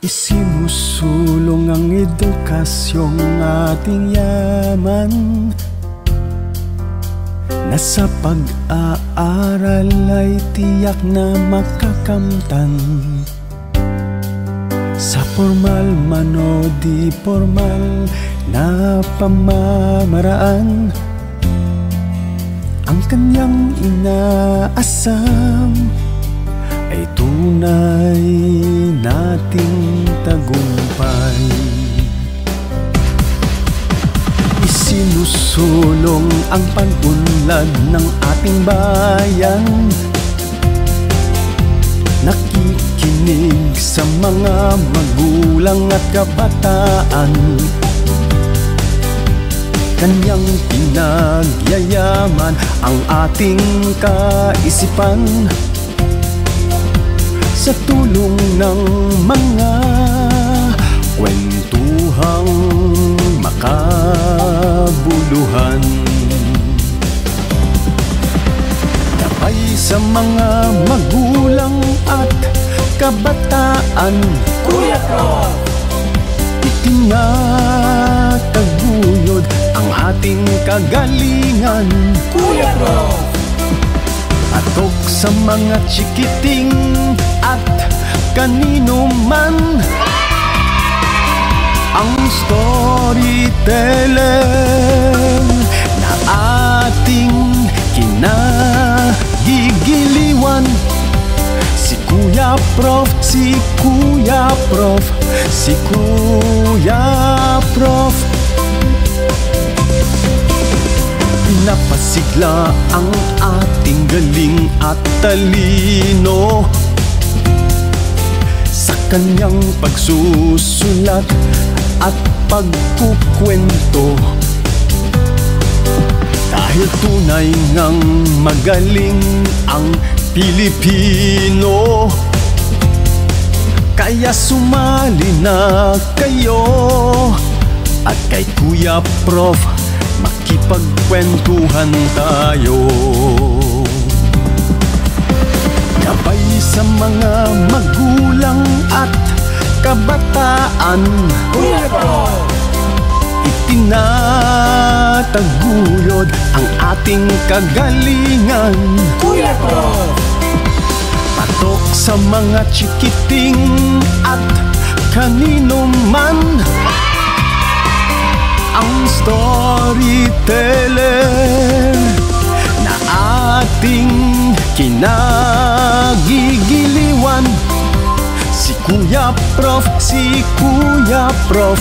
Isinusulong ang edukasyong ating yaman, na sa pag-aaral ay tiyak na makakamtan. Sa formal man o di formal na pamamaraan, ang kanyang inaasam ay tunay nating tagumpay. Isinusulong ang pag-unlad ng ating bayan, nakikinig sa mga magulang at kabataan, kanyang pinagyayaman ang ating kaisipan. Sa tulong ng mga kwentuhang makabuluhan, gabay sa mga magulang at kabataan, Kuya Prof! itinataguyod ang ating kagalingan, Kuya Prof! Patok sa mga chikiting at kanino man, ang storyteller na ating kinagigiliwan. Si Kuya Prof, si Kuya Prof, si Kuya Prof. Napasigla ang ating galing at talino sa kanyang pagsusulat at pagkukwento. Dahil tunay ngang magaling ang Pilipino, kaya sumali na kayo at kay Kuya Prof makipagkwentuhan tayo. Gabay sa mga magulang at kabataan, Kuya Prof! itinataguyod ang ating kagalingan, Kuya Prof! patok sa mga chikiting at kanino man, ang storyteller na ating kinagigiliwan. Si Kuya Prof, si Kuya Prof,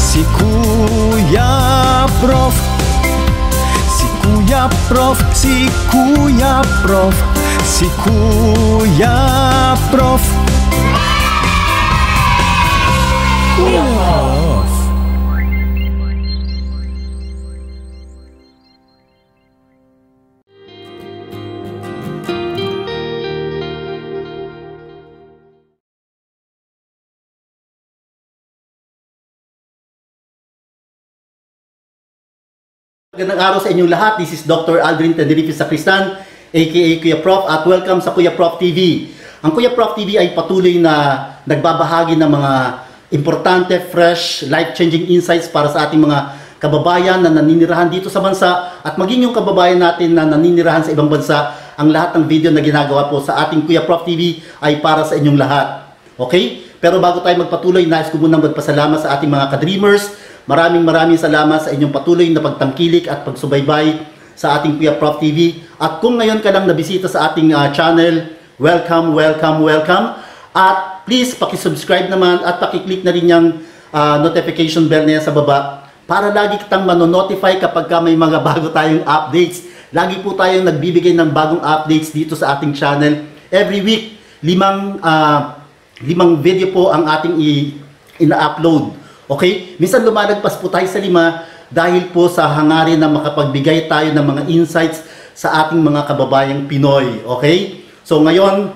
si Kuya Prof, si Kuya Prof, si Kuya Prof, si Kuya Prof. Kuya Prof! Magandang araw sa inyong lahat. This is Dr. Aldrin Tenerife Sacristan, aka Kuya Prof, at welcome sa Kuya Prof TV. Ang Kuya Prof TV ay patuloy na nagbabahagi ng mga importante, fresh, life-changing insights para sa ating mga kababayan na naninirahan dito sa bansa at maging yung kababayan natin na naninirahan sa ibang bansa. Ang lahat ng video na ginagawa po sa ating Kuya Prof TV ay para sa inyong lahat. Okay? Pero bago tayo magpatuloy, nais ko munang magpasalamat sa ating mga ka-dreamers. Maraming salamat sa inyong patuloy na pagtangkilik at pagsubaybay sa ating Kuya Prof TV. At kung ngayon ka lang nabisita sa ating channel, welcome, welcome, welcome. At please, pakisubscribe naman at pakiclick na rin yung notification bell na yan sa baba para lagi kitang manonotify kapag may mga bago tayong updates. Lagi po tayong nagbibigay ng bagong updates dito sa ating channel. Every week, limang video po ang ating ina-upload. Okay? Minsan lumalagpas po tayo sa 5 dahil po sa hangarin na makapagbigay tayo ng mga insights sa ating mga kababayang Pinoy. Okay? So ngayon,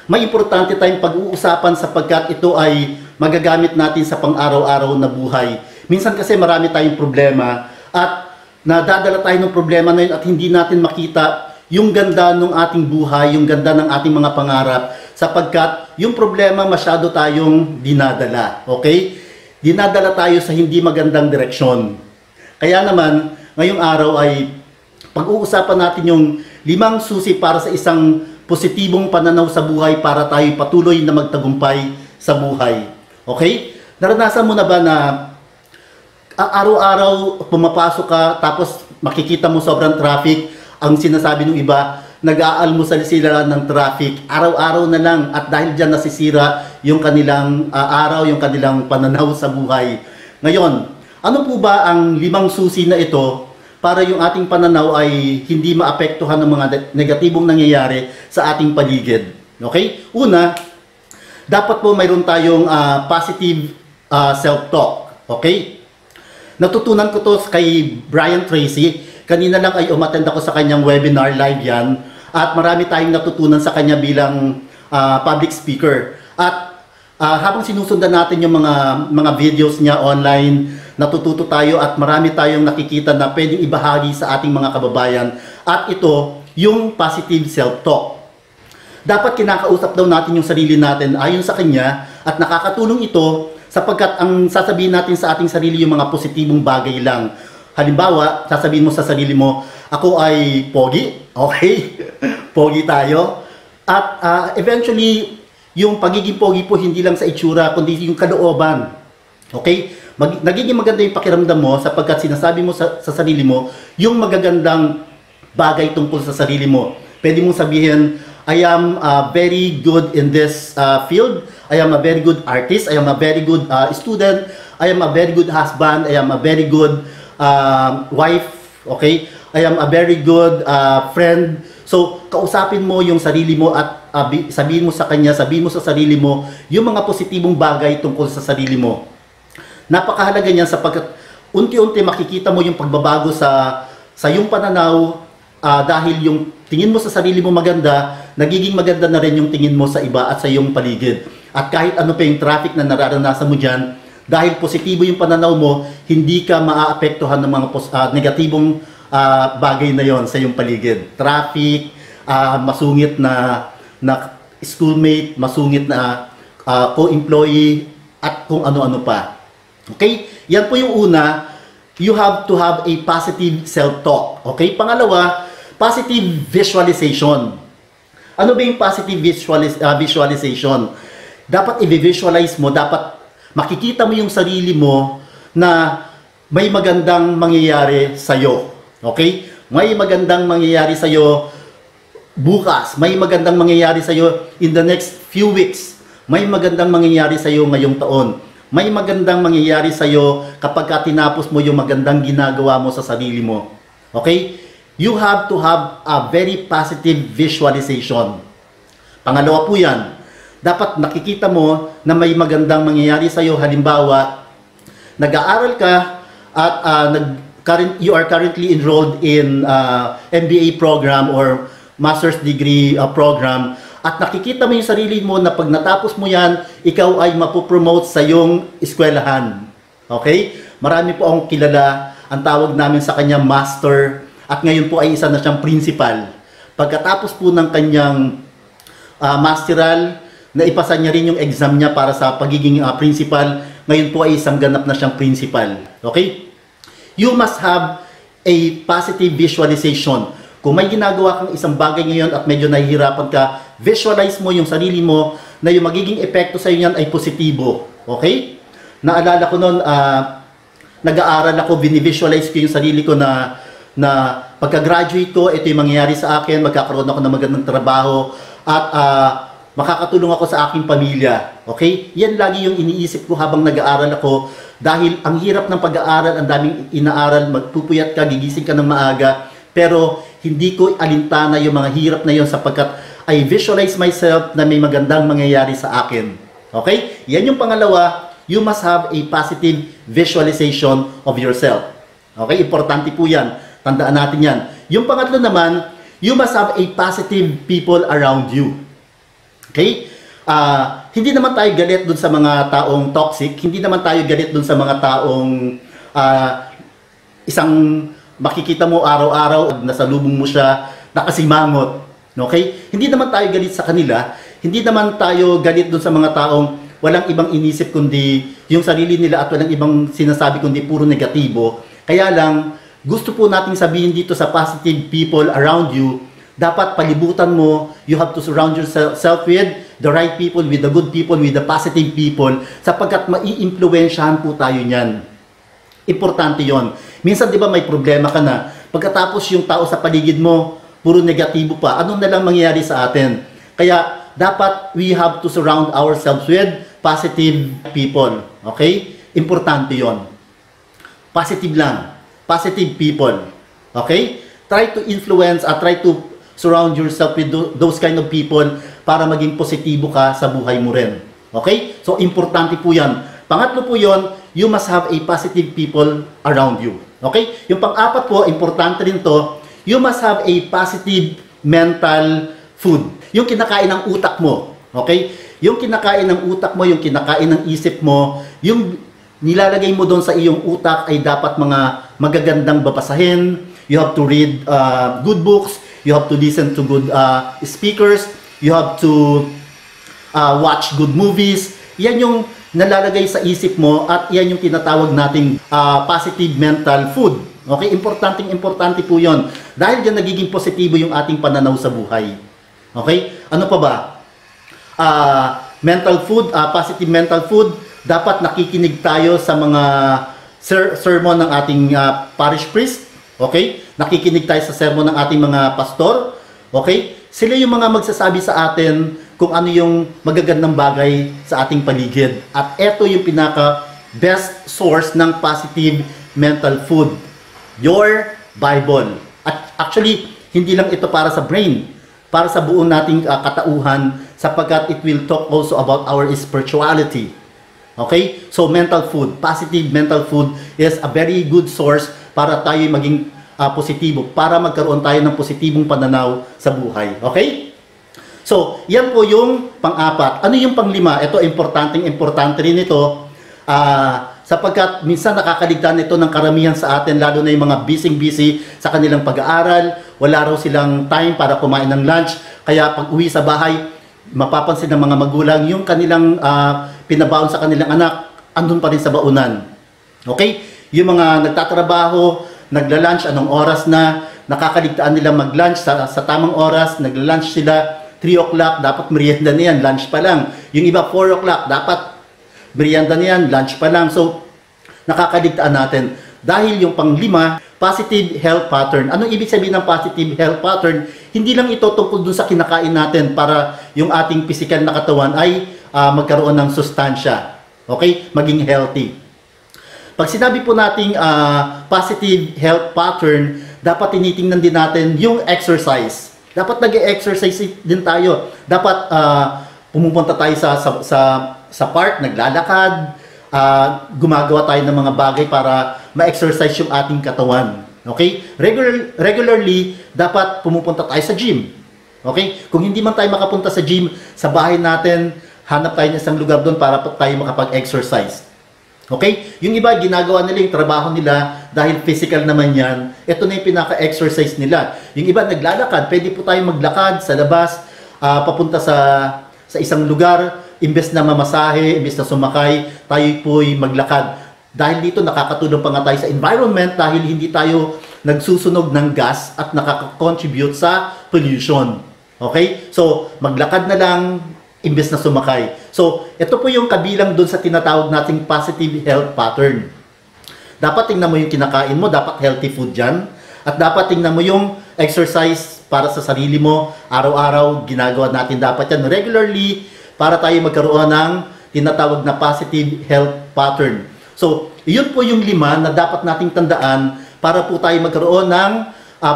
may importante tayong pag-uusapan sapagkat ito ay magagamit natin sa pang-araw-araw na buhay. Minsan kasi marami tayong problema at nadadala tayo ng problema na yun at hindi natin makita yung ganda ng ating buhay, yung ganda ng ating mga pangarap, sapagkat yung problema masyado tayong dinadala, okay? Dinadala tayo sa hindi magandang direksyon. Kaya naman, ngayong araw ay pag-uusapan natin yung 5 susi para sa isang positibong pananaw sa buhay para tayo patuloy na magtagumpay sa buhay. Okay? Naranasan mo na ba na araw-araw pumapasok ka tapos makikita mo sobrang traffic? Ang sinasabi ng iba, nag-aalmusal sila ng traffic, araw-araw na lang, at dahil dyan nasisira yung kanilang araw, yung kanilang pananaw sa buhay. Ngayon, ano po ba ang 5 susi na ito para yung ating pananaw ay hindi maapektuhan ng mga negatibong nangyayari sa ating paligid? Okay? Una, dapat po mayroon tayong positive self-talk. Okay? Natutunan ko to kay Brian Tracy. Kanina lang ay umattend ako sa kanyang webinar, live yan. At marami tayong natutunan sa kanya bilang public speaker. At habang sinusundan natin yung mga videos niya online, natututo tayo at marami tayong nakikita na pwedeng ibahagi sa ating mga kababayan. At ito, yung positive self-talk. Dapat kinakausap daw natin yung sarili natin ayon sa kanya, at nakakatulong ito sapagkat ang sasabihin natin sa ating sarili yung mga positibong bagay lang. Halimbawa, sasabihin mo sa sarili mo, ako ay pogi, okay? Pogi tayo. At eventually, yung pagiging pogi po hindi lang sa itsura, kundi yung kalooban. Okay? Nagiging maganda yung pakiramdam mo sapagkat sinasabi mo sa sarili mo yung magagandang bagay tungkol sa sarili mo. Pwede mong sabihin, I am very good in this field. I am a very good artist. I am a very good student. I am a very good husband. I am a very good wife. Okay? I am a very good friend. So, kausapin mo yung sarili mo at sabihin mo sa kanya, sabihin mo sa sarili mo yung mga positibong bagay tungkol sa sarili mo. Napakahalaga niyan sapagkat unti-unti makikita mo yung pagbabago sa iyong pananaw dahil yung tingin mo sa sarili mo maganda, nagiging maganda na rin yung tingin mo sa iba at sa iyong paligid. At kahit ano pa yung traffic na nararanasan mo dyan, dahil positibo yung pananaw mo, hindi ka maaapektuhan ng mga negatibong bagay na yon sa iyong paligid. Traffic, masungit na schoolmate, masungit na co-employee, at kung ano-ano pa. Okay? Yan po yung una, you have to have a positive self-talk. Okay? Pangalawa, positive visualization. Ano ba yung positive visualization? Dapat i-visualize mo, dapat makikita mo yung sarili mo na may magandang mangyayari sa'yo. Okay? May magandang mangyayari sa'yo bukas. May magandang mangyayari sa'yo in the next few weeks. May magandang mangyayari sa'yo ngayong taon. May magandang mangyayari sa'yo kapag tinapos mo yung magandang ginagawa mo sa sarili mo. Okay? You have to have a very positive visualization. Pangalawa po yan. Dapat nakikita mo na may magandang mangyayari sa'yo. Halimbawa, nag-aaral ka at you are currently enrolled in MBA program or master's degree program, at nakikita mo yung sarili mo na pag natapos mo yan, ikaw ay mapopromote sa iyong eskwelahan. Okay? Marami po akong kilala, ang tawag namin sa kanya master, at ngayon po ay isa na siyang principal. Pagkatapos po ng kanyang masteral, naipasa niya rin yung exam niya para sa pagiging principal, ngayon po ay isang ganap na siyang principal. Okay? You must have a positive visualization. Kung may ginagawa kang isang bagay ngayon at medyo nahihirapan ka, visualize mo yung sarili mo na yung magiging epekto sa iyo yan ay positibo. Okay? Naalala ko noon, nag-aaral ako, binivisualize ko yung sarili ko na pagka-graduate ko, ito yung mangyayari sa akin, magkakaroon ako ng magandang trabaho, at makakatulong ako sa aking pamilya. Okay? Yan lagi yung iniisip ko habang nag-aaral ako, dahil ang hirap ng pag-aaral, ang daming inaaral, magpupuyat ka, gigising ka ng maaga, pero hindi ko alintana yung mga hirap na yon sapagkat I visualize myself na may magandang mangyayari sa akin. Okay? Yan yung pangalawa, you must have a positive visualization of yourself. Okay? Importante po yan. Tandaan natin yan. Yung pangatlo naman, you must have a positive people around you. Okay? Hindi naman tayo galit dun sa mga taong toxic. Hindi naman tayo galit dun sa mga taong isang makikita mo araw-araw, nasalubong mo siya, nakasimangot. Okay? Hindi naman tayo galit sa kanila, hindi naman tayo galit doon sa mga taong walang ibang inisip kundi yung sarili nila at walang ibang sinasabi kundi puro negatibo. Kaya lang, gusto po nating sabihin dito sa positive people around you, dapat palibutan mo, you have to surround yourself with the right people, with the good people, with the positive people, sapagkat mai-impluwensyahan po tayo niyan. Importante yon. Minsan di ba may problema ka na, pagkatapos yung tao sa paligid mo, puro negatibo pa, anong na lang mangyayari sa atin? Kaya dapat we have to surround ourselves with positive people. Okay? Importante yon. Positive lang. Positive people. Okay? Try to influence at try to surround yourself with those kind of people para maging positibo ka sa buhay mo rin. Okay? So, importante po yan. Pangatlo po yon, you must have a positive people around you. Okay? Yung pang-apat po, importante rin to, you must have a positive mental food. Yung kinakain ng utak mo. Okay? Yung kinakain ng utak mo, yung kinakain ng isip mo, yung nilalagay mo doon sa iyong utak ay dapat mga magagandang babasahin. You have to read good books. You have to listen to good speakers. You have to watch good movies. Yan yung nalalagay sa isip mo at yan yung tinatawag nating positive mental food. Okay? Importante po yon. Dahil yan nagiging positibo yung ating pananaw sa buhay. Okay? Ano pa ba? Mental food, positive mental food, dapat nakikinig tayo sa mga sermon ng ating parish priest. Okay? Nakikinig tayo sa sermon ng ating mga pastor. Okay? Sila yung mga magsasabi sa atin kung ano yung magagandang bagay sa ating paligid. At ito yung pinaka-best source ng positive mental food. Your Bible. At actually, hindi lang ito para sa brain. Para sa buong nating katauhan sapagkat it will talk also about our spirituality. Okay? So, mental food, positive mental food is a very good source para tayo maging positibo, para magkaroon tayo ng positibong pananaw sa buhay. Okay? So, yan po yung pang-apat. Ano yung pang-lima? Ito, importante rin ito. Sapagkat minsan nakakaligtaan ito ng karamihan sa atin, lalo na yung mga busy sa kanilang pag-aaral, wala raw silang time para kumain ng lunch, kaya pag uwi sa bahay, mapapansin ng mga magulang, yung kanilang pinabaon sa kanilang anak, andun pa rin sa baunan. Okay? Yung mga nagtatrabaho, nagla-lunch, anong oras na, nakakaligtaan nila mag-lunch sa tamang oras, nagla-lunch sila, 3 o'clock, dapat merienda na yan, lunch pa lang. Yung iba, 4 o'clock, dapat merienda na yan, lunch pa lang. So, nakakaligtaan natin. Dahil yung pang-lima, positive health pattern. Anong ibig sabihin ng positive health pattern? Hindi lang ito tungkol dun sa kinakain natin para yung ating physical na katawan ay magkaroon ng sustansya. Okay? Maging healthy. Pag sinabi po nating positive health pattern, dapat tinitingnan din natin yung exercise. Dapat nag-exercise din tayo. Dapat pumupunta tayo sa park, naglalakad, gumagawa tayo ng mga bagay para ma-exercise yung ating katawan. Okay? Regularly, dapat pumupunta tayo sa gym. Okay? Kung hindi man tayo makapunta sa gym, sa bahay natin, hanap tayo ng isang lugar doon para tayo makapag-exercise. Okay? Yung iba, ginagawa nila yung trabaho nila dahil physical naman yan. Ito na yung pinaka-exercise nila. Yung iba, naglalakad. Pwede po tayo maglakad sa labas, papunta sa isang lugar, imbes na mamasahe, imbes na sumakay, tayo po'y maglakad. Dahil dito, nakakatulong pa nga tayo sa environment dahil hindi tayo nagsusunog ng gas at nakaka-contribute sa pollution. Okay? So, maglakad na lang, imbes na sumakay. So, ito po yung kabilang doon sa tinatawag nating positive health pattern. Dapat tingnan mo yung kinakain mo, dapat healthy food dyan. At dapat tingnan mo yung exercise para sa sarili mo. Araw-araw, ginagawa natin dapat yan regularly para tayo magkaroon ng tinatawag na positive health pattern. So, yun po yung 5 na dapat nating tandaan para po tayo magkaroon ng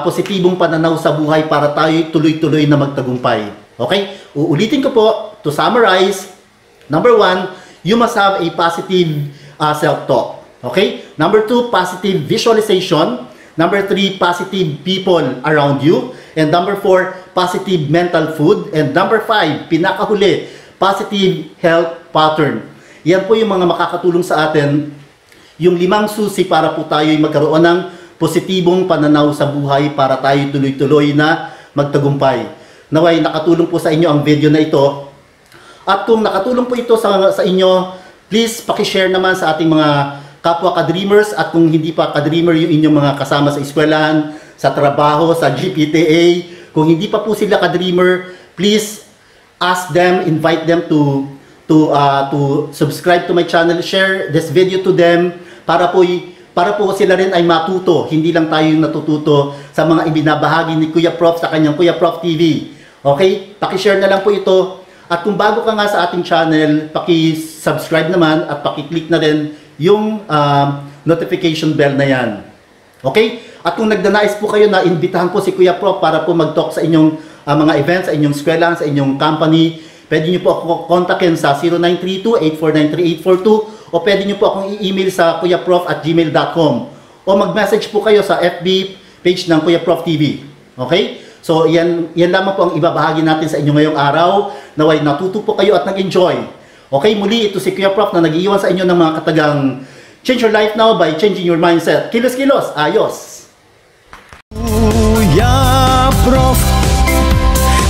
positibong pananaw sa buhay para tayo tuloy-tuloy na magtagumpay. Okay? Uulitin ko po, to summarize, number 1, you must have a positive self-talk. Okay? Number 2, positive visualization. Number 3, positive people around you. And number 4, positive mental food. And number 5, pinakahuli, positive health pattern. Yan po yung mga makakatulong sa atin, yung 5 susi para po tayo magkaroon ng positibong pananaw sa buhay para tayo tuloy-tuloy na magtagumpay. Naway nakatulong po sa inyo ang video na ito. At kung nakatulong po ito sa inyo, please paki-share naman sa ating mga kapwa ka-dreamers, at kung hindi pa ka-dreamer yung inyong mga kasama sa eskwelahan, sa trabaho, sa GPTA, kung hindi pa po sila ka-dreamer, please ask them, invite them to subscribe to my channel, share this video to them para po sila rin ay matuto. Hindi lang tayo yung natututo sa mga ibinabahagi ni Kuya Prof sa kanyang Kuya Prof TV. Okay? Paki-share na lang po ito. At kung bago ka nga sa ating channel, paki-subscribe naman at paki-click na rin yung notification bell na yan. Okay? At kung nagdanais po kayo na imbitahan po si Kuya Prof para po mag-talk sa inyong mga events, sa inyong eskwelahan, sa inyong company, pwede nyo po ako kontakin sa 0932-8493842 o pwede nyo po akong i-email sa kuyaprof@gmail.com o mag-message po kayo sa FB page ng Kuya Prof TV. Okay? So, yan lamang po ang ibabahagi natin sa inyo ngayong araw. Naway natuto po kayo at nag-enjoy. Okay, muli ito si Kuya Prof na nag-iiwan sa inyo ng mga katagang change your life now by changing your mindset. Kilos-kilos, ayos! Kuya Prof,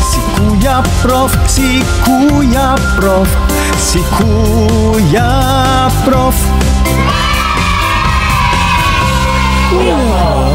si Kuya Prof, si Kuya Prof, si Kuya Prof. Kuya Prof.